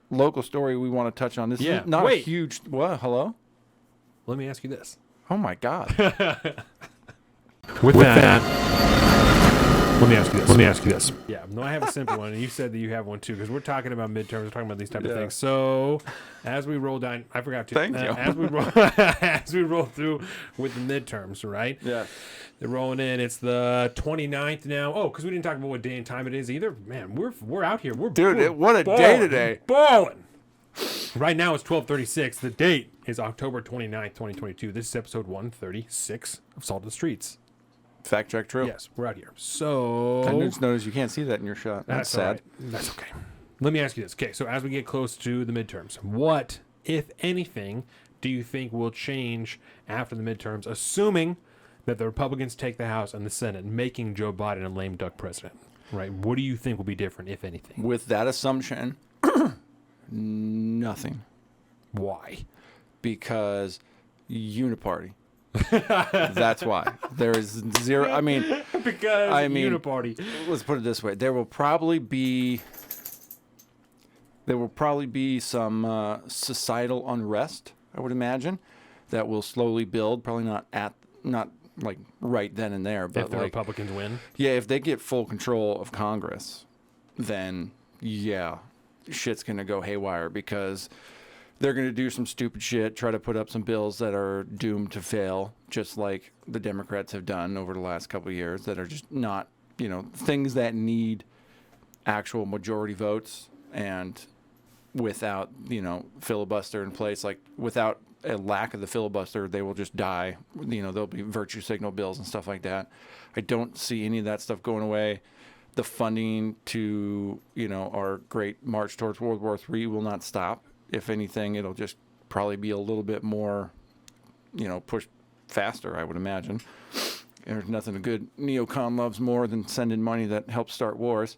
local story we want to touch on. This is not a huge... What? Hello? Let me ask you this. Oh, my God. With that, let me ask you this. Yeah, no, I have a simple one, and you said that you have one too, because we're talking about midterms, we're talking about these type of things. So, as we roll down, I forgot to. Thank you. As we roll through with the midterms, right? Yeah. They're rolling in. It's the 29th now. Oh, because we didn't talk about what day and time it is either. Man, we're out here. What a day today. Balling. Right now it's 12:36. The date is October 29th, 2022. This is episode 136 of Salt of the Streets. Fact check true. Yes, we're out here. So I just noticed you can't see that in your shot. That's sad. Right. That's okay. Let me ask you this. Okay, so as we get close to the midterms, what, if anything, do you think will change after the midterms, assuming that the Republicans take the House and the Senate, making Joe Biden a lame duck president? Right. What do you think will be different, if anything? With that assumption, nothing. Why? Because uniparty. That's why. There is zero. I mean, uniparty. Let's put it this way: there will probably be some societal unrest. I would imagine that will slowly build. Probably not like right then and there, but if the Republicans win. Yeah, if they get full control of Congress, then yeah, shit's gonna go haywire because they're going to do some stupid shit, try to put up some bills that are doomed to fail, just like the Democrats have done over the last couple of years, that are just not, things that need actual majority votes. And without, filibuster in place, like without a lack of the filibuster, they will just die. There'll be virtue signal bills and stuff like that. I don't see any of that stuff going away. The funding to, our great march towards World War III will not stop. If anything, it'll just probably be a little bit more, pushed faster, I would imagine. There's nothing a good neocon loves more than sending money that helps start wars.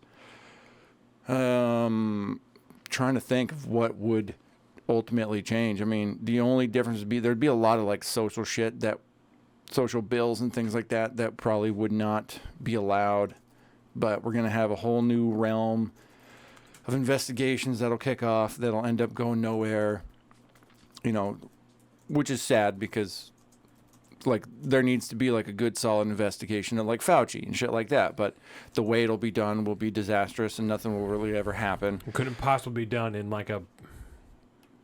Trying to think of what would ultimately change. I mean, the only difference would be there'd be a lot of like social shit, social bills and things like that probably would not be allowed. But we're going to have a whole new realm of investigations that'll kick off, that'll end up going nowhere, which is sad because, like, there needs to be, like, a good, solid investigation of, like, Fauci and shit like that. But the way it'll be done will be disastrous and nothing will really ever happen. It couldn't possibly be done in, like, a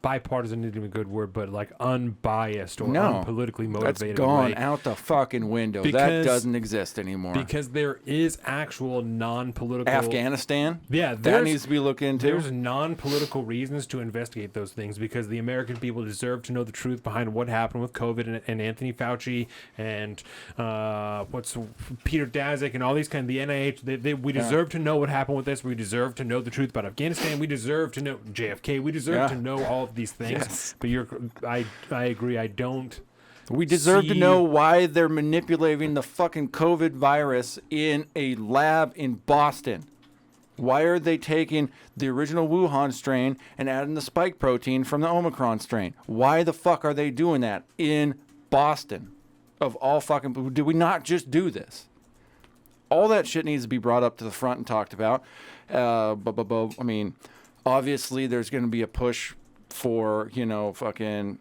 bipartisan isn't even a good word, but like unbiased or unpolitically motivated. That's gone out the fucking window. That doesn't exist anymore. Because there is actual non-political... Afghanistan? Yeah. That needs to be looked into. There's non-political reasons to investigate those things because the American people deserve to know the truth behind what happened with COVID and Anthony Fauci and Peter Daszak and all these the NIH. We deserve to know what happened with this. We deserve to know the truth about Afghanistan. We deserve to know JFK. We deserve to know all of these things. Yes. But I agree. I don't. We deserve to know why they're manipulating the fucking COVID virus in a lab in Boston. Why are they taking the original Wuhan strain and adding the spike protein from the Omicron strain? Why the fuck are they doing that in Boston? Of all fucking... Did we not just do this? All that shit needs to be brought up to the front and talked about. I mean, obviously there's going to be a push for, fucking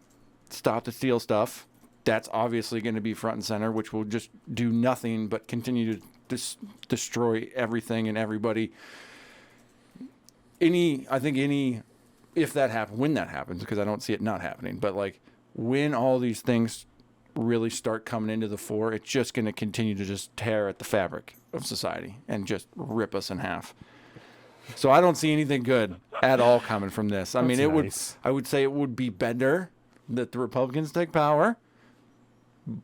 stop the steal stuff. That's obviously going to be front and center, which will just do nothing but continue to destroy everything and everybody. If that happens, when that happens, because I don't see it not happening, but like when all these things really start coming into the fore, it's just going to continue to just tear at the fabric of society and just rip us in half. So I don't see anything good at all coming from this. I mean, I would say it would be better that the Republicans take power,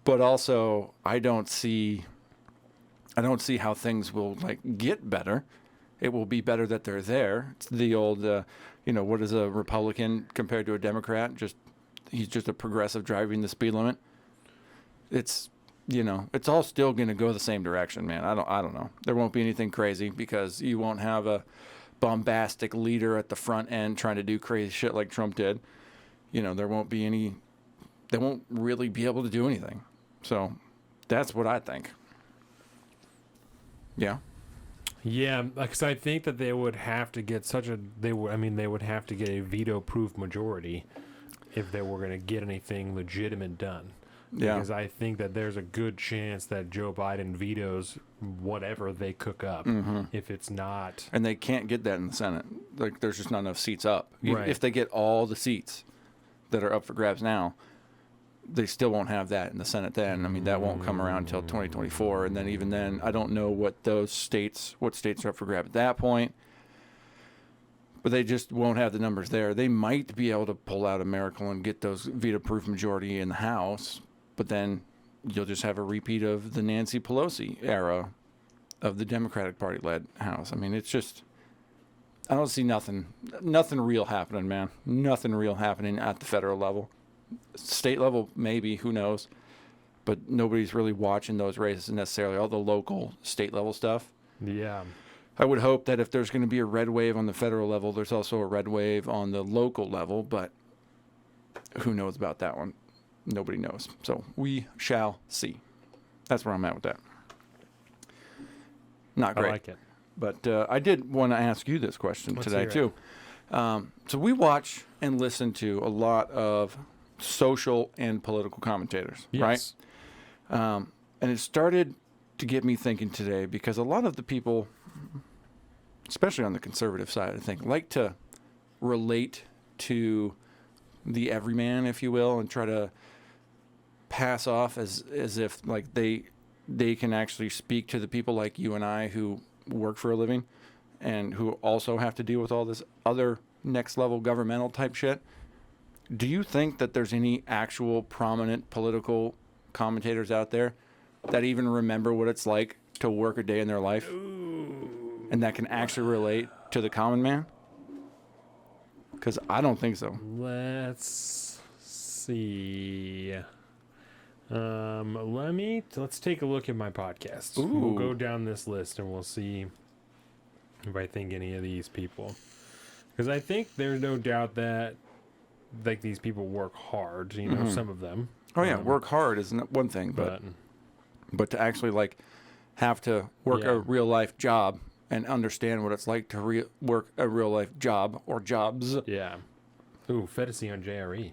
but also I don't see how things will like get better. It will be better that they're there. It's the old, what is a Republican compared to a Democrat? He's just a progressive driving the speed limit. It's all still going to go the same direction, man. I don't know. There won't be anything crazy because you won't have a bombastic leader at the front end trying to do crazy shit like Trump did. There won't be any. They won't really be able to do anything. So that's what I think. Yeah. Yeah, because I think that they would have to get they would have to get a veto-proof majority if they were going to get anything legitimate done. Yeah. Because I think that there's a good chance that Joe Biden vetoes whatever they cook up if it's not. And they can't get that in the Senate. Like, there's just not enough seats up. Right. If they get all the seats that are up for grabs now, they still won't have that in the Senate then. I mean, that won't come around until 2024. And then even then, I don't know what states are up for grab at that point. But they just won't have the numbers there. They might be able to pull out a miracle and get those veto-proof majority in the House, but then you'll just have a repeat of the Nancy Pelosi era of the Democratic Party-led House. I mean, it's just, I don't see nothing real happening, man. Nothing real happening at the federal level. State level, maybe, who knows? But nobody's really watching those races necessarily, all the local, state level stuff. Yeah. I would hope that if there's going to be a red wave on the federal level, there's also a red wave on the local level, but who knows about that one? Nobody knows. So we shall see. That's where I'm at with that. Not great. I like it. But I did want to ask you this question Let's today, hear it. too. So we watch and listen to a lot of social and political commentators, Yes. right? And it started to get me thinking today because a lot of the people, especially on the conservative side, I think, like to relate to the everyman, if you will, and try to pass off as if like they can actually speak to the people like you and I who work for a living and who also have to deal with all this other next level governmental type shit. Do you think that there's any actual prominent political commentators out there that even remember what it's like to work a day in their life and that can actually relate to the common man? Because I don't think so. Let's see. Let's take a look at my podcasts. Ooh. We'll go down this list and we'll see if I think any of these people. Because I think there's no doubt that like these people work hard. You know, some of them. Oh yeah, work hard is one thing, but to actually like have to work a real life job and understand what it's like to work a real life job or jobs. Yeah. Ooh, Fantasy on JRE.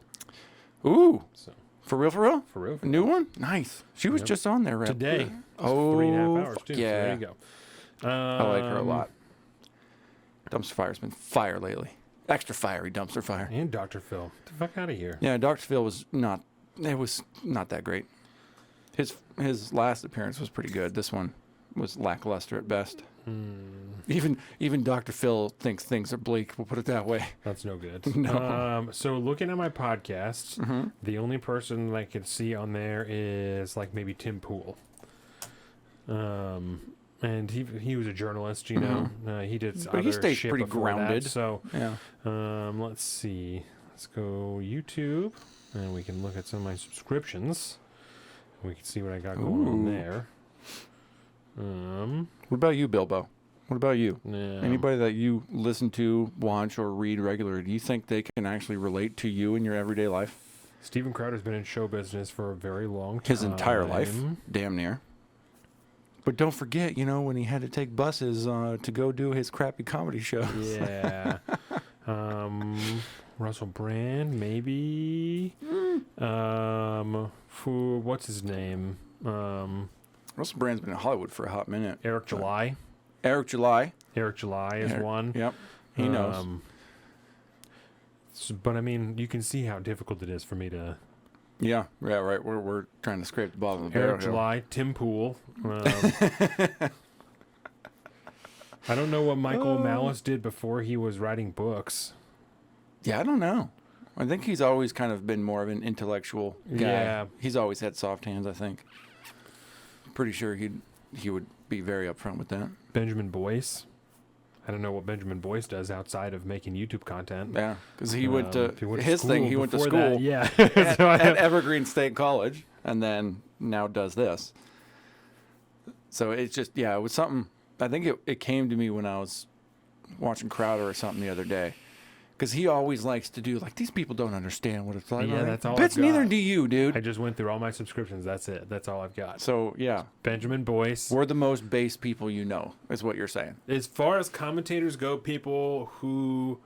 Ooh. So For real, for real? for real. A new one? Nice. She was Yep. just on there, right? Today. Oh, 3.5 hours too. yeah. So there you go. I like her a lot. Dumpster Fire's been fire lately. Extra fiery dumpster fire. And Dr. Phil. Get the fuck out of here. Yeah, Dr. Phil was not that great. His last appearance was pretty good. This one was lackluster at best. Even Dr. Phil thinks things are bleak. We'll put it that way. That's no good. No. So looking at my podcasts, the only person I could see on there is like maybe Tim Pool. And he was a journalist, you know. He did But other he stays shit pretty before that, grounded. so Yeah. let's see. Let's go YouTube, and we can look at some of my subscriptions. We can see what I got going on Ooh. there. What about you, Bilbo? What about you? Yeah. Anybody that you listen to, watch, or read regularly, do you think they can actually relate to you in your everyday life? Steven Crowder's been in show business for a very long time. His entire life, damn near. But don't forget, when he had to take buses to go do his crappy comedy shows. Yeah. Russell Brand, maybe. What's his name? Russell Brand's been in Hollywood for a hot minute. Eric July. Eric July. Eric July is one. Yep. He knows. But I mean, you can see how difficult it is for me to. Yeah, right. We're trying to scrape the bottom of the barrel. Eric July, Tim Pool. I don't know what Michael Malice did before he was writing books. Yeah, I don't know. I think he's always kind of been more of an intellectual guy. Yeah. He's always had soft hands, I think. Pretty sure he would be very upfront with that. Benjamin Boyce. I don't know what Benjamin Boyce does outside of making YouTube content. Yeah, because he went to he went to his thing. school He went to before school that, yeah. at Evergreen State College, and then now does this. So it's just it was something. I think it came to me when I was watching Crowder or something the other day, Because he always likes to do, like, these people don't understand what it's like. Yeah, Like, that's all Bitch, I've neither got. do you, dude. I just went through all my subscriptions. That's it. That's all I've got. So, yeah. Benjamin Boyce. We're the most base people you know, is what you're saying. As far as commentators go, people who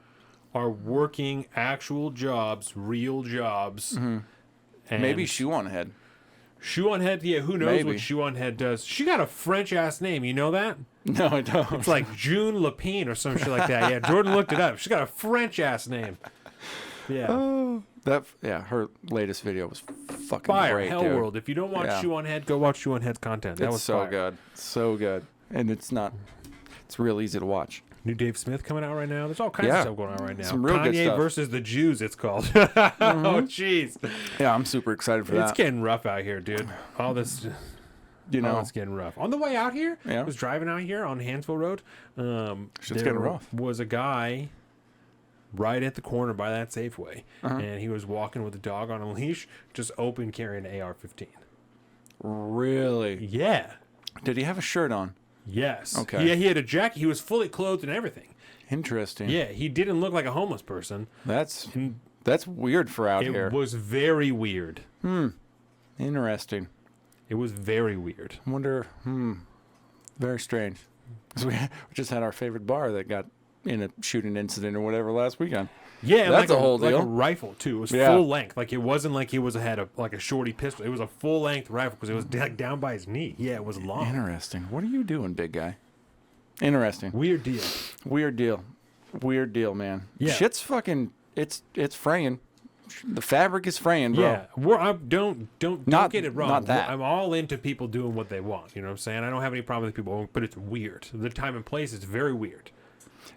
are working actual jobs, real jobs. And Maybe Shoe on Head. Shoe on Head, yeah, who knows Maybe. what Shoe on Head does. She got a French-ass name, you know that? No, I don't. It's like June Lapine or some shit like that. Yeah, Jordan looked it up. She's got a French-ass name. Yeah. Her latest video was fucking Fire, great, Hell dude. World. If you don't watch Yeah. Shoe on Head, go watch Shoe on Head's content. That It's was so fire. good. So good. And it's real easy to watch. New Dave Smith coming out right now. There's all kinds of Yeah. stuff going on right now. Some real good Kanye stuff. versus the Jews, it's called. Oh, jeez. Yeah, I'm super excited for It's that. getting rough out here, dude. All this... You know, it's getting rough. On the way out here, Yeah. I was driving out here on Hansville Road. Shit's getting rough. Was a guy right at the corner by that Safeway, and he was walking with a dog on a leash, just open carrying an AR-15. really? Yeah. Did he have a shirt on? Yes. Okay. Yeah, he had a jacket. He was fully clothed and everything. Interesting. Yeah, he didn't look like a homeless person. That's weird for out It here. was very weird. Interesting. It was very weird. I wonder. Very strange. 'Cause we just had our favorite bar that got in a shooting incident or whatever last weekend. Yeah, and That's like a whole like deal. a rifle too. It was Yeah. full length. Like it wasn't like had a shorty pistol. It was a full length rifle because it was like down by his knee. Yeah, it was long. Interesting. What are you doing, big guy? Interesting. Weird deal. Weird deal. Weird deal, man. Yeah. Shit's fucking. It's fraying. The fabric is fraying, bro. Yeah, don't Not- get it wrong. not that. I'm all into people doing what they want. You know what I'm saying? I don't have any problem with people, but it's weird. The time and place is very weird.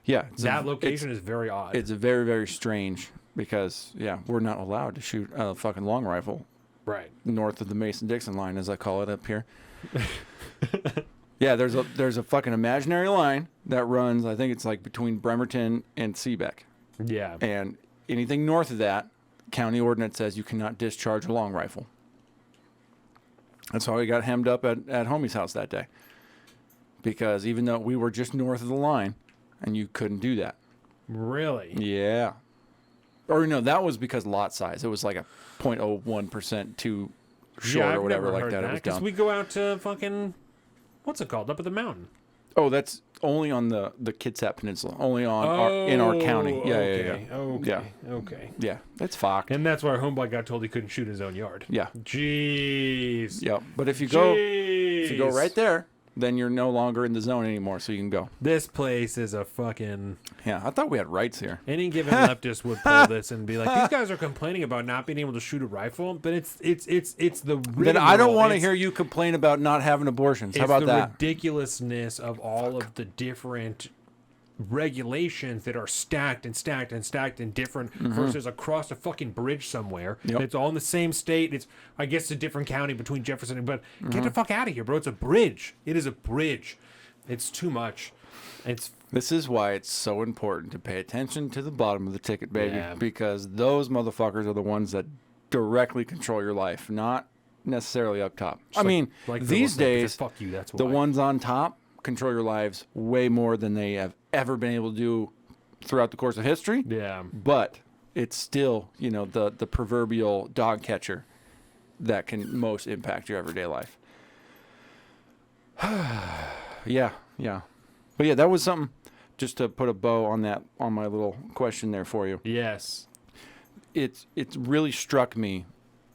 Yeah. That location is very odd. It's very, very strange because we're not allowed to shoot a fucking long rifle right. north of the Mason-Dixon line, as I call it up here. Yeah, there's a fucking imaginary line that runs. I think it's like between Bremerton and Seebeck, Yeah. and anything north of that, county ordinance says you cannot discharge a long rifle. That's why we got hemmed up at homie's house that day, because even though we were just north of the line, and you couldn't do that. Really? Yeah. Or no, that was because lot size. It was like a 0.01% too short I've or whatever never like heard that. It was Because down. we go out to fucking, what's it called? Up at the mountain. Oh, that's only on the Kitsap Peninsula. Only on in our county. Yeah, okay. yeah. Okay. Yeah. Okay. Yeah, it's fucked. And that's why our homeboy got told he couldn't shoot in his own yard. Yeah. Jeez. Yeah. But if you go Jeez. right there, then you're no longer in the zone anymore, so you can go. This place is a fucking... Yeah, I thought we had rights here. Any given leftist would pull this and be like, these guys are complaining about not being able to shoot a rifle, but it's the Then I don't want to It's- hear you complain about not having abortions. How It's about the that? ridiculousness of all of the different regulations that are stacked and stacked and stacked and different versus across a fucking bridge somewhere. Yep. It's all in the same state. It's, I guess, a different county between Jefferson and, but get the fuck out of here, bro. It's a bridge. It is a bridge. It's too much. It's This is why it's so important to pay attention to the bottom of the ticket, baby, Yeah. because those motherfuckers are the ones that directly control your life, not necessarily up top. I mean, like these Phil Smith, days, fuck you. That's the why. ones on top control your lives way more than they have ever been able to do throughout the course of history. Yeah. But it's still, the proverbial dog catcher that can most impact your everyday life. Yeah. But yeah, that was something just to put a bow on that, on my little question there for you. Yes. It's really struck me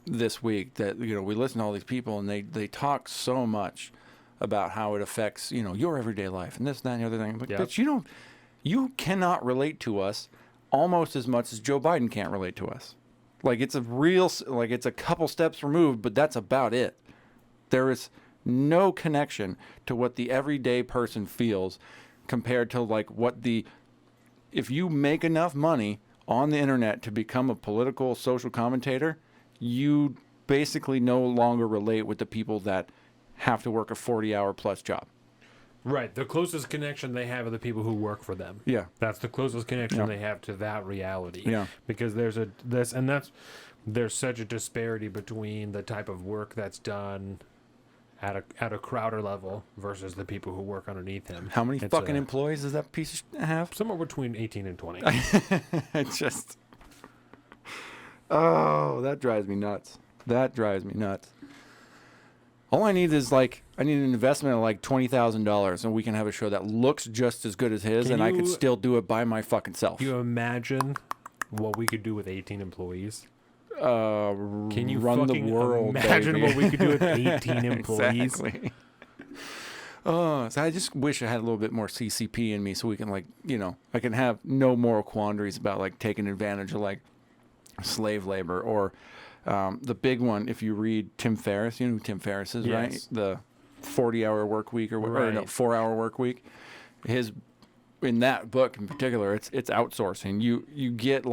this week that, we listen to all these people and they talk so much about how it affects, your everyday life and this, that, and the other thing. But, Yep. but you cannot relate to us almost as much as Joe Biden can't relate to us. Like it's a couple steps removed, but that's about it. There is no connection to what the everyday person feels compared to if you make enough money on the internet to become a political social commentator, you basically no longer relate with the people that have to work a 40-hour plus job. Right. The closest connection they have are the people who work for them. Yeah. That's the closest connection Yeah. they have to that reality. Yeah. Because there's such a disparity between the type of work that's done at a Crowder level versus the people who work underneath him. How many fucking employees does that piece have? Somewhere between 18 and 20. It's just, oh, that drives me nuts. That drives me nuts. All I need is I need an investment of like $20,000, and we can have a show that looks just as good as his, and I could still do it by my fucking self. Can you imagine what we could do with 18 employees? Can you run the world? Imagine baby. what we could do with 18 employees. Exactly. So I just wish I had a little bit more CCP in me, so we can I can have no moral quandaries about taking advantage of slave labor or the big one. If you read Tim Ferriss, you know who Tim Ferriss is, right? The 40-hour work week or 4-hour work week. In that book in particular, it's outsourcing. You get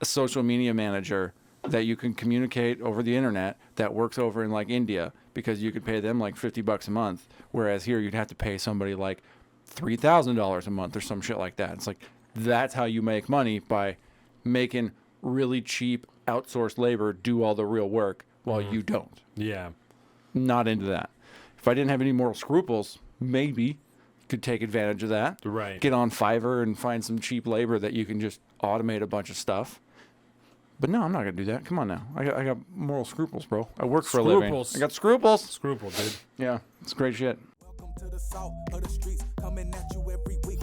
a social media manager that you can communicate over the internet that works over in India, because you could pay them $50 a month, whereas here you'd have to pay somebody $3,000 a month or some shit like that. It's that's how you make money, by making really cheap outsourced labor do all the real work while you don't. Yeah. Not into that. If I didn't have any moral scruples, maybe could take advantage of that. Right. Get on Fiverr and find some cheap labor that you can just automate a bunch of stuff. But no, I'm not gonna do that. Come on now. I got moral scruples, bro. I work for a living. I got scruples. Scruple, dude. Yeah, it's great shit. Welcome to the salt of the streets, coming at you every week.